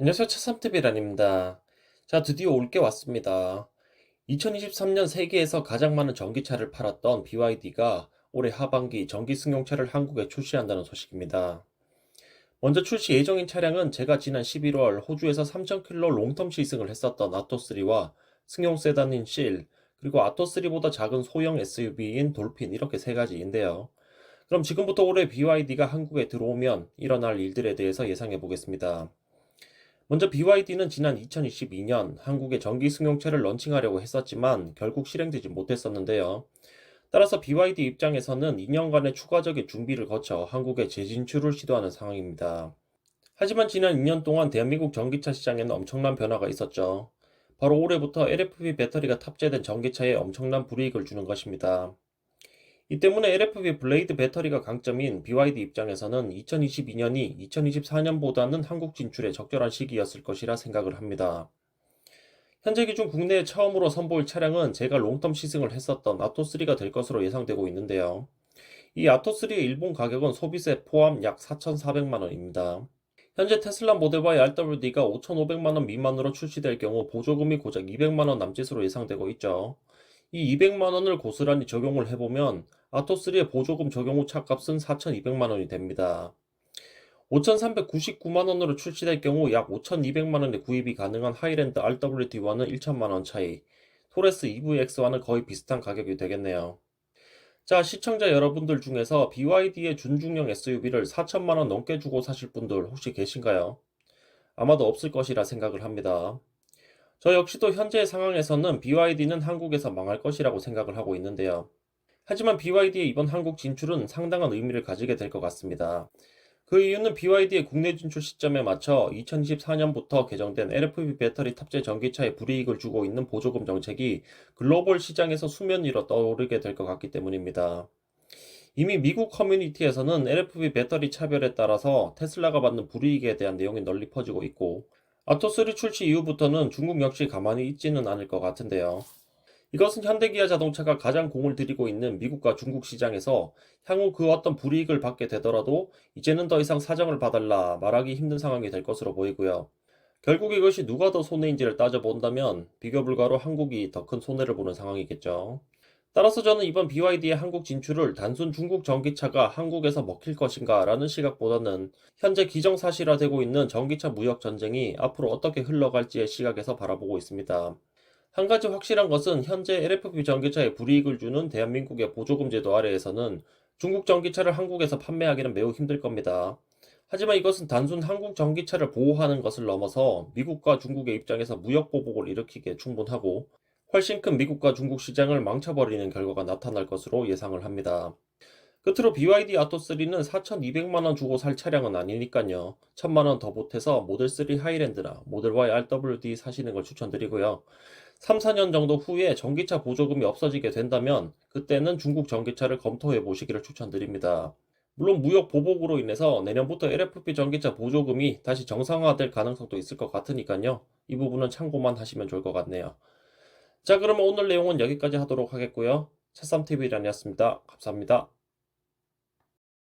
안녕하세요. 차삼TV란입니다. 자, 드디어 올 게 왔습니다. 2023년 세계에서 가장 많은 전기차를 팔았던 BYD가 올해 하반기 전기 승용차를 한국에 출시한다는 소식입니다. 먼저 출시 예정인 차량은 제가 지난 11월 호주에서 3,000km 롱텀 시승을 했었던 아토3와 승용 세단인 실, 그리고 아토3보다 작은 소형 SUV인 돌핀, 이렇게 세 가지인데요. 그럼 지금부터 올해 BYD가 한국에 들어오면 일어날 일들에 대해서 예상해 보겠습니다. 먼저 BYD는 지난 2022년 한국에 전기 승용차를 런칭하려고 했었지만 결국 실행되지 못했었는데요. 따라서 BYD 입장에서는 2년간의 추가적인 준비를 거쳐 한국에 재진출을 시도하는 상황입니다. 하지만 지난 2년 동안 대한민국 전기차 시장에는 엄청난 변화가 있었죠. 바로 올해부터 LFP 배터리가 탑재된 전기차에 엄청난 불이익을 주는 것입니다. 이 때문에 LFP 블레이드 배터리가 강점인 BYD 입장에서는 2022년이 2024년보다는 한국 진출에 적절한 시기였을 것이라 생각을 합니다. 현재 기준 국내에 처음으로 선보일 차량은 제가 롱텀 시승을 했었던 아토3가 될 것으로 예상되고 있는데요. 이 아토3의 일본 가격은 소비세 포함 약 4,400만 원입니다. 현재 테슬라 모델 Y RWD가 5,500만 원 미만으로 출시될 경우 보조금이 고작 200만 원 남짓으로 예상되고 있죠. 이 200만 원을 고스란히 적용을 해보면 아토3의 보조금 적용 후 차값은 4,200만 원이 됩니다. 5,399만 원으로 출시될 경우 약 5,200만 원에 구입이 가능한 하이랜드 RWD와는 1천만 원 차이, 토레스 EVX와는 거의 비슷한 가격이 되겠네요. 자, 시청자 여러분들 중에서 BYD의 준중형 SUV를 4천만 원 넘게 주고 사실 분들 혹시 계신가요? 아마도 없을 것이라 생각을 합니다. 저 역시도 현재 상황에서는 BYD는 한국에서 망할 것이라고 생각을 하고 있는데요. 하지만 BYD의 이번 한국 진출은 상당한 의미를 가지게 될 것 같습니다. 그 이유는 BYD의 국내 진출 시점에 맞춰 2024년부터 개정된 LFP 배터리 탑재 전기차에 불이익을 주고 있는 보조금 정책이 글로벌 시장에서 수면 위로 떠오르게 될 것 같기 때문입니다. 이미 미국 커뮤니티에서는 LFP 배터리 차별에 따라서 테슬라가 받는 불이익에 대한 내용이 널리 퍼지고 있고, 아토3 출시 이후부터는 중국 역시 가만히 있지는 않을 것 같은데요. 이것은 현대기아 자동차가 가장 공을 들이고 있는 미국과 중국 시장에서 향후 그 어떤 불이익을 받게 되더라도 이제는 더 이상 사정을 봐달라 말하기 힘든 상황이 될 것으로 보이고요. 결국 이것이 누가 더 손해인지를 따져본다면 비교 불가로 한국이 더 큰 손해를 보는 상황이겠죠. 따라서 저는 이번 BYD의 한국 진출을 단순 중국 전기차가 한국에서 먹힐 것인가 라는 시각보다는 현재 기정사실화되고 있는 전기차 무역 전쟁이 앞으로 어떻게 흘러갈지의 시각에서 바라보고 있습니다. 한 가지 확실한 것은 현재 LFP 전기차에 불이익을 주는 대한민국의 보조금 제도 아래에서는 중국 전기차를 한국에서 판매하기는 매우 힘들 겁니다. 하지만 이것은 단순 한국 전기차를 보호하는 것을 넘어서 미국과 중국의 입장에서 무역 보복을 일으키기에 충분하고, 훨씬 큰 미국과 중국 시장을 망쳐버리는 결과가 나타날 것으로 예상을 합니다. 끝으로 BYD 아토3는 4,200만 원 주고 살 차량은 아니니까요. 1,000만 원 더 보태서 모델 3 하이랜드나 모델 Y RWD 사시는 걸 추천드리고요. 3, 4년 정도 후에 전기차 보조금이 없어지게 된다면 그때는 중국 전기차를 검토해 보시기를 추천드립니다. 물론 무역 보복으로 인해서 내년부터 LFP 전기차 보조금이 다시 정상화될 가능성도 있을 것 같으니까요. 이 부분은 참고만 하시면 좋을 것 같네요. 자, 그러면 오늘 내용은 여기까지 하도록 하겠고요. 차쌈TV란이었습니다. 감사합니다.